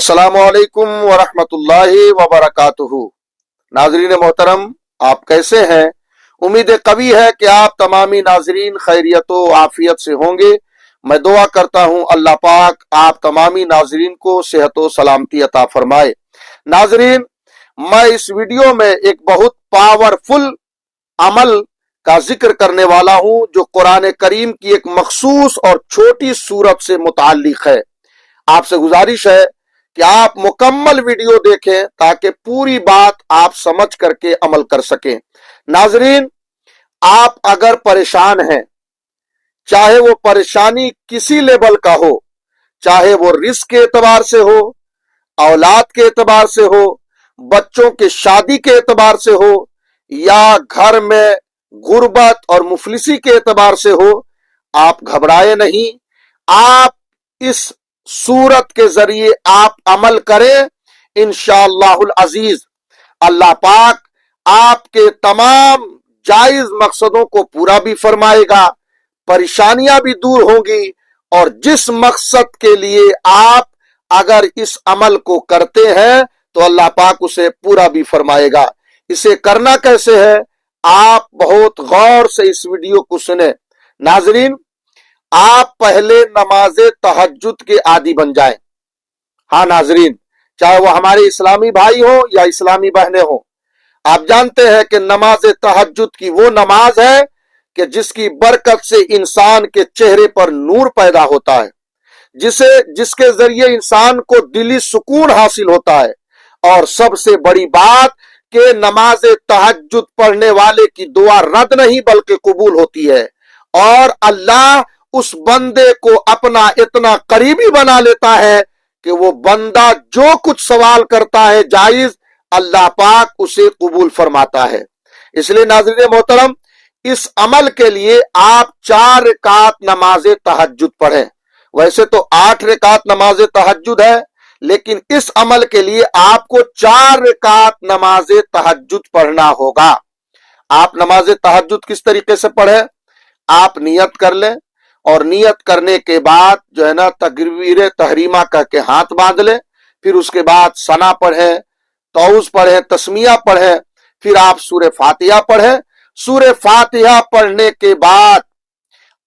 अस्सलाम वालेकुम वरहमतुल्लाहि वबरकातुहू। नाजरीन मोहतरम, आप कैसे हैं? उम्मीद कवी है कि आप तमामी नाजरीन खैरियत व आफियत से होंगे। मैं दुआ करता हूं अल्लाह पाक आप तमामी नाजरीन को सेहत व सलामती अता फरमाए। नाजरीन, मैं इस वीडियो में एक बहुत पावरफुल अमल का जिक्र करने वाला हूं जो कुरान करीम की एक मखसूस और छोटी सूरत से मुताल्लिक है। आपसे गुजारिश है कि आप मुकम्मल वीडियो देखें ताकि पूरी बात आप समझ करके अमल कर सकें। नाजरीन, आप अगर परेशान हैं, चाहे वो परेशानी किसी लेवल का हो, चाहे वो रिस्क के एतबार से हो, औलाद के एतबार से हो, बच्चों के शादी के एतबार से हो, या घर में गुर्बत और मुफलिसी के एतबार से हो, आप घबराए नहीं। आप इस सूरत के जरिए आप अमल करें, इंशाअल्लाहुल अजीज अल्लाह पाक आपके तमाम जायज मकसदों को पूरा भी फरमाएगा, परेशानियां भी दूर होंगी, और जिस मकसद के लिए आप अगर इस अमल को करते हैं तो अल्लाह पाक उसे पूरा भी फरमाएगा। इसे करना कैसे है, आप बहुत गौर से इस वीडियो को सुने। नाजरीन, आप पहले नमाज तहज्जुद के आदी बन जाएं। हाँ नाजरीन, चाहे वो हमारे इस्लामी भाई हो या इस्लामी बहनें हो, आप जानते हैं कि नमाज तहज्जुद की वो नमाज है कि जिसकी बरकत से इंसान के चेहरे पर नूर पैदा होता है, जिसके जरिए इंसान को दिली सुकून हासिल होता है। और सबसे बड़ी बात कि नमाज तहज्जुद पढ़ने वाले की दुआ रद्द नहीं बल्कि कबूल होती है, और अल्लाह उस बंदे को अपना इतना करीबी बना लेता है कि वो बंदा जो कुछ सवाल करता है जायज, अल्लाह पाक उसे कबूल फरमाता है। इसलिए नाज़रीन मोहतरम, इस अमल के लिए आप 4 रकात नमाज तहज्जुद पढ़ें। वैसे तो 8 रकात नमाज तहज्जुद है, लेकिन इस अमल के लिए आपको 4 रकात नमाज तहज्जुद पढ़ना होगा। आप नमाज तहज्जुद किस तरीके से पढ़ें? आप नियत कर लें, और नियत करने के बाद जो है ना तकबीर तहरीमा कह के हाथ बांध लें। फिर उसके बाद सना पढ़ें, तौज पढ़ें, तस्मिया पढ़ें, फिर आप सूरे फातिहा पढ़ें। सूरे फातिहा पढ़ने के बाद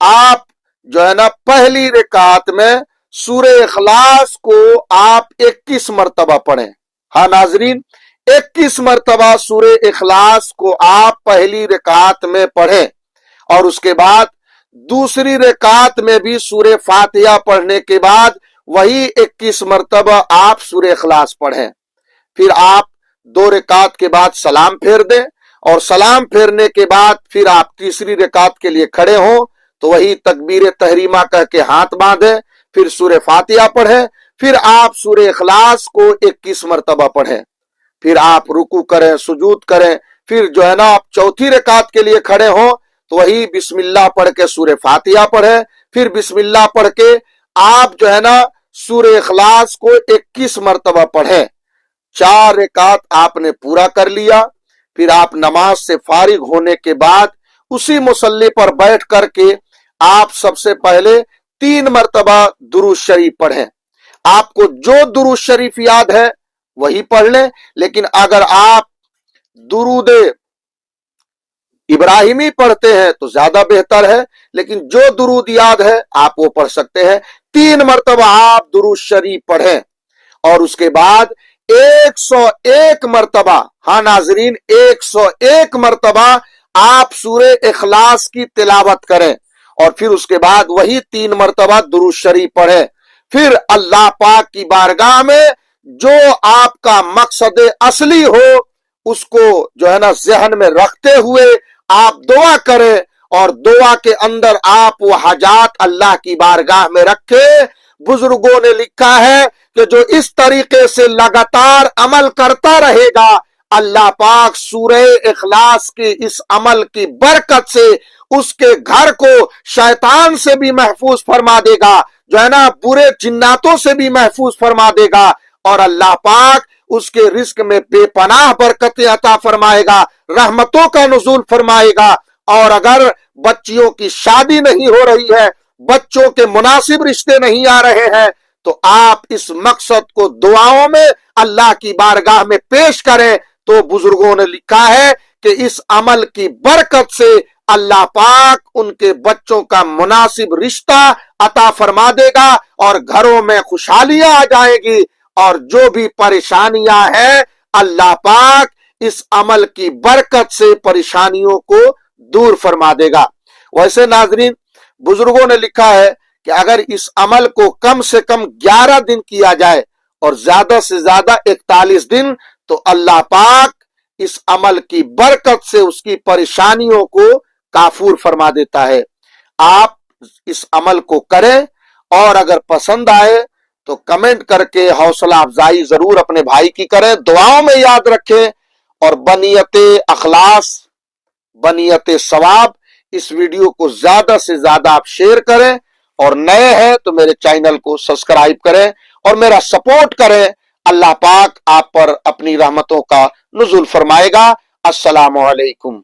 आप जो है ना पहली रकात में सूरे इखलास को आप 21 मरतबा पढ़ें। हाँ नाजरीन, 21 मरतबा सूरे इखलास को आप पहली रकात में पढ़ें, और उसके बाद दूसरी रकात में भी सूरे फातिहा पढ़ने के बाद वही 21 मरतबा आप सूरे इखलास पढ़ें। फिर आप 2 रकात के बाद सलाम फेर दें, और सलाम फेरने के बाद फिर आप तीसरी रकात के लिए खड़े हों तो वही तकबीर तहरीमा कह के हाथ बांधें, फिर सूरे फातिहा पढ़ें, फिर आप सूरे इखलास को 21 मरतबा पढ़ें। फिर आप रुकू करें, सुजूद करें, फिर जो है ना आप चौथी रकात के लिए खड़े हों तो वही बिस्मिल्लाह पढ़ के सूरे फातिहा पढ़ें, फिर बिस्मिल्लाह पढ़ के आप जो है ना सूरे इखलास को 21 मरतबा पढ़ें। 4 रकात आपने पूरा कर लिया। फिर आप नमाज से फारिग होने के बाद उसी मुसल्ले पर बैठ करके आप सबसे पहले 3 मरतबा दुरूद शरीफ पढ़ें। आपको जो दुरूद शरीफ याद है वही पढ़ लें, लेकिन अगर आप दुरूद इब्राहिमी पढ़ते हैं तो ज्यादा बेहतर है, लेकिन जो दुरूद याद है आप वो पढ़ सकते हैं। 3 मरतबा आप दुरूद शरीफ पढ़ें, और उसके बाद 101 मरतबा, हाँ नाजरीन, 101 मरतबा आप सूरे इखलास की तिलावत करें, और फिर उसके बाद वही 3 मरतबा दुरूद शरीफ पढ़ें। फिर अल्लाह पाक की बारगाह में जो आपका मकसद असली हो उसको जो है ना ज़हन में रखते हुए आप दुआ करें, और दुआ के अंदर आप वो हाजात अल्लाह की बारगाह में रखें। बुजुर्गों ने लिखा है कि जो इस तरीके से लगातार अमल करता रहेगा, अल्लाह पाक सूरे इखलास के इस अमल की बरकत से उसके घर को शैतान से भी महफूज फरमा देगा, जो है ना बुरे जिन्नातों से भी महफूज फरमा देगा, और अल्लाह पाक उसके रिस्क में बेपनाह बरकतें अता फरमाएगा, रहमतों का नुज़ूल फरमाएगा। और अगर बच्चियों की शादी नहीं हो रही है, बच्चों के मुनासिब रिश्ते नहीं आ रहे हैं, تو آپ اس مقصد کو دعاؤں میں اللہ کی بارگاہ میں پیش کریں تو بزرگوں نے لکھا ہے کہ اس عمل کی برکت سے اللہ پاک ان کے بچوں کا مناسب رشتہ عطا فرما دے گا اور گھروں میں خوشحالیاں آ جائے گی، اور جو بھی پریشانیاں ہیں اللہ پاک اس عمل کی برکت سے پریشانیوں کو دور فرما دے گا۔ ویسے ناظرین، بزرگوں نے لکھا ہے کہ اگر اس عمل کو کم سے کم 11 دن کیا جائے اور زیادہ سے زیادہ 41 دن، تو اللہ پاک اس عمل کی برکت سے اس کی پریشانیوں کو کافور فرما دیتا ہے۔ آپ اس عمل کو کریں، اور اگر پسند آئے تو کمنٹ کر کے حوصلہ افزائی ضرور اپنے بھائی کی کریں، دعاؤں میں یاد رکھیں، اور بنیت اخلاص، بنیت ثواب اس ویڈیو کو زیادہ سے زیادہ آپ شیئر کریں، اور نئے ہیں تو میرے چینل کو سبسکرائب کریں اور میرا سپورٹ کریں۔ اللہ پاک آپ پر اپنی رحمتوں کا نزول فرمائے گا۔ السلام علیکم۔